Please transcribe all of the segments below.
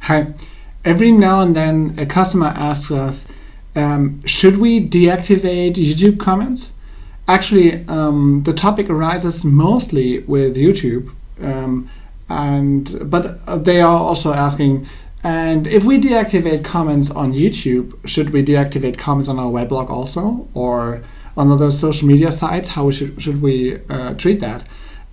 Hi. Every now and then a customer asks us, should we deactivate YouTube comments? Actually, the topic arises mostly with YouTube, but they are also asking, and if we deactivate comments on YouTube, should we deactivate comments on our weblog also, or on other social media sites? How should we treat that?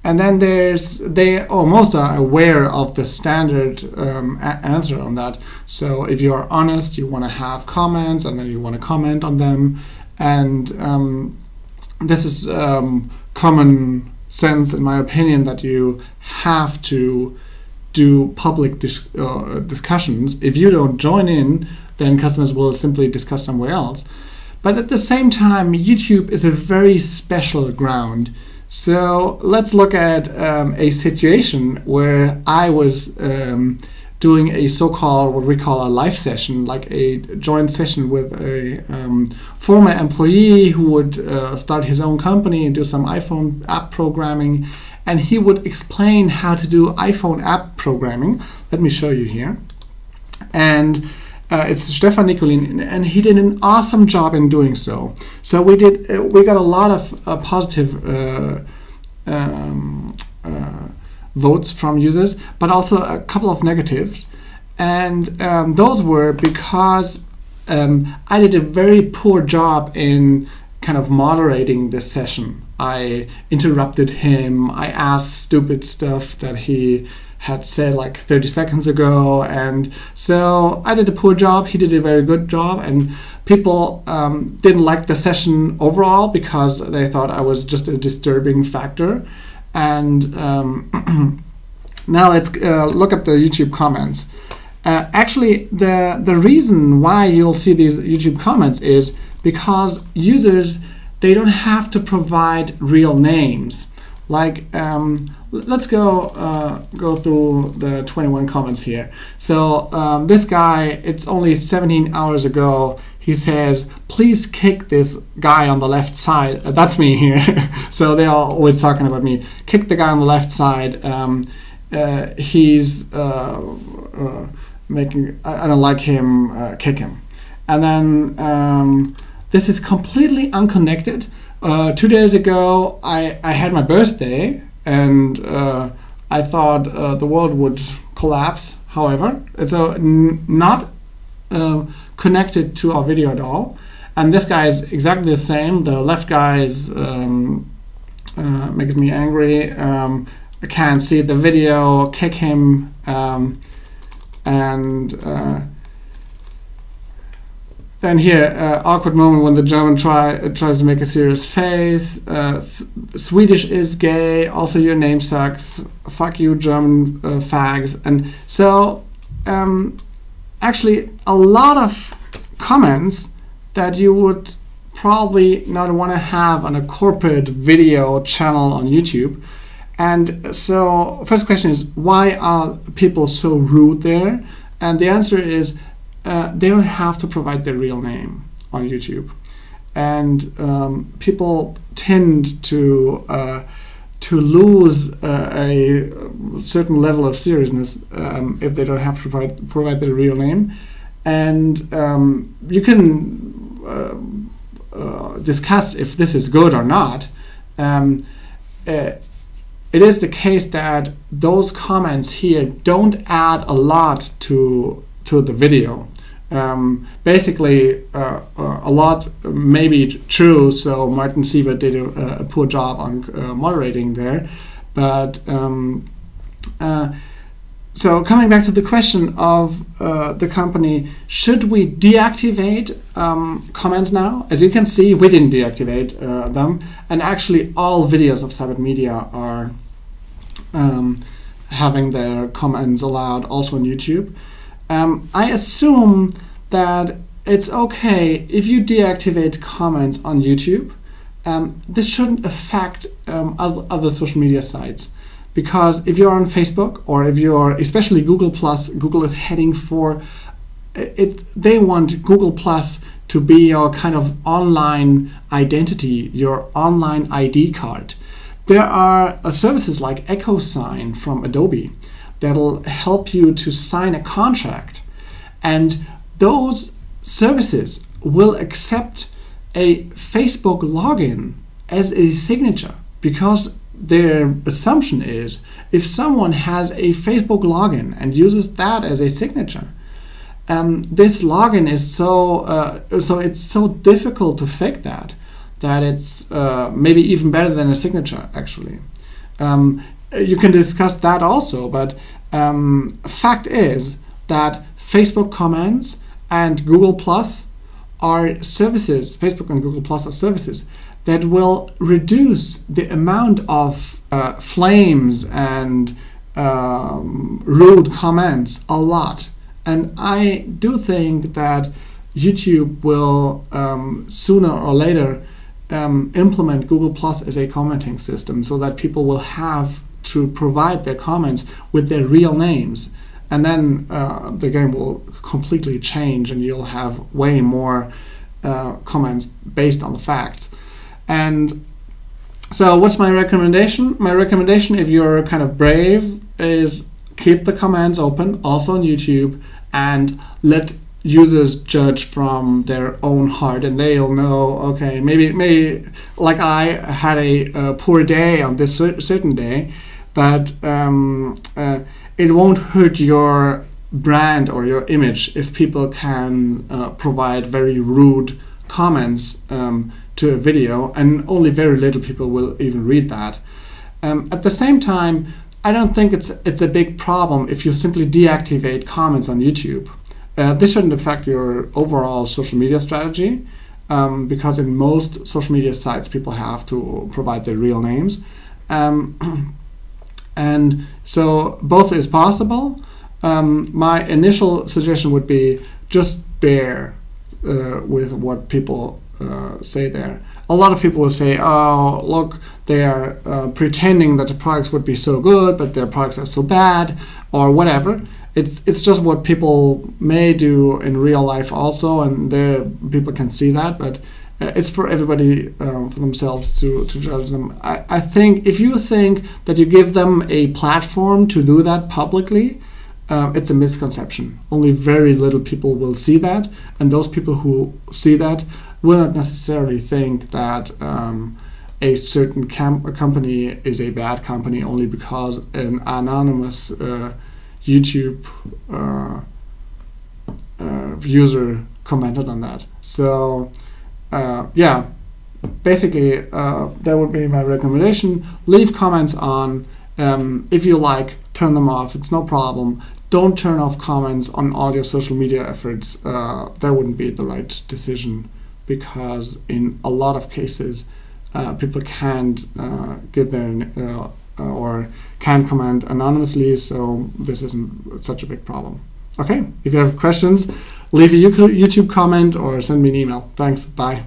And then they almost are aware of the standard answer on that. So if you are honest, you want to have comments, and then you want to comment on them. And this is common sense, in my opinion, that you have to do public discussions. If you don't join in, then customers will simply discuss somewhere else. But at the same time, YouTube is a very special ground. So let's look at a situation where I was doing a so-called, what we call a live session, like a joint session with a former employee who would start his own company and do some iPhone app programming. And he would explain how to do iPhone app programming. Let me show you here. And it's Stefan Nicolin, and he did an awesome job in doing so. So we got a lot of positive votes from users, but also a couple of negatives. And those were because I did a very poor job in kind of moderating this session. I interrupted him. I asked stupid stuff that he had said like 30 seconds ago, and so I did a poor job. He did a very good job, and people didn't like the session overall because they thought I was just a disturbing factor. And now let's look at the YouTube comments. Actually, the reason why you'll see these YouTube comments is because users, they don't have to provide real names. Like, let's go through the 21 comments here. So this guy, it's only 17 hours ago, he says, please kick this guy on the left side. That's me here. So they're always talking about me. Kick the guy on the left side. He's making, I don't like him, kick him. And then this is completely unconnected. 2 days ago, I had my birthday, and I thought the world would collapse. However, so not connected to our video at all. And this guy is exactly the same. The left guy is makes me angry. I can't see the video. Kick him. Then here, awkward moment when the German tries to make a serious face. Swedish is gay. Also, your name sucks. Fuck you, German fags. And so, actually, a lot of comments that you would probably not want to have on a corporate video channel on YouTube. And so, first question is, why are people so rude there? And the answer is, they don't have to provide their real name on YouTube, and people tend to lose a certain level of seriousness if they don't have to provide their real name. And you can discuss if this is good or not. It is the case that those comments here don't add a lot to the video. Basically, a lot may be true, so Martin Seibert did a poor job on moderating there. But so coming back to the question of the company, should we deactivate comments now? As you can see, we didn't deactivate them, and actually all videos of Seibert Media are having their comments allowed also on YouTube. I assume that it's okay if you deactivate comments on YouTube. This shouldn't affect other social media sites, because if you're on Facebook, or if you're, especially Google+, Google is heading for it. They want Google+ to be your kind of online identity, your online ID card. There are services like EchoSign from Adobe that'll help you to sign a contract. And those services will accept a Facebook login as a signature, because their assumption is if someone has a Facebook login and uses that as a signature, this login is so it's so difficult to fake that it's maybe even better than a signature, actually. You can discuss that also, but fact is that Facebook comments and Google Plus are services, Facebook and Google Plus are services that will reduce the amount of flames and rude comments a lot. And I do think that YouTube will sooner or later implement Google Plus as a commenting system, so that people will have to provide their comments with their real names. And then the game will completely change, and you'll have way more comments based on the facts. And so what's my recommendation? My recommendation, if you're kind of brave, is keep the comments open, also on YouTube, and let users judge from their own heart, and they'll know, okay, maybe like I had a poor day on this certain day, but it won't hurt your brand or your image if people can provide very rude comments to a video, and only very little people will even read that. At the same time, I don't think it's a big problem if you simply deactivate comments on YouTube. This shouldn't affect your overall social media strategy, because in most social media sites people have to provide their real names. And so both is possible. My initial suggestion would be just bear with what people say there. A lot of people will say, oh, look, they are pretending that the products would be so good, but their products are so bad, or whatever. It's just what people may do in real life also, and people can see that, but it's for everybody for themselves to judge them. I think if you think that you give them a platform to do that publicly, it's a misconception. Only very little people will see that, and those people who see that will not necessarily think that a certain company is a bad company only because an anonymous YouTube user commented on that. So yeah, basically that would be my recommendation. Leave comments on. If you like, turn them off. It's no problem. Don't turn off comments on all your social media efforts. That wouldn't be the right decision, because in a lot of cases people can't give their or can comment anonymously, so this isn't such a big problem. Okay, if you have questions, leave a YouTube comment or send me an email. Thanks, bye.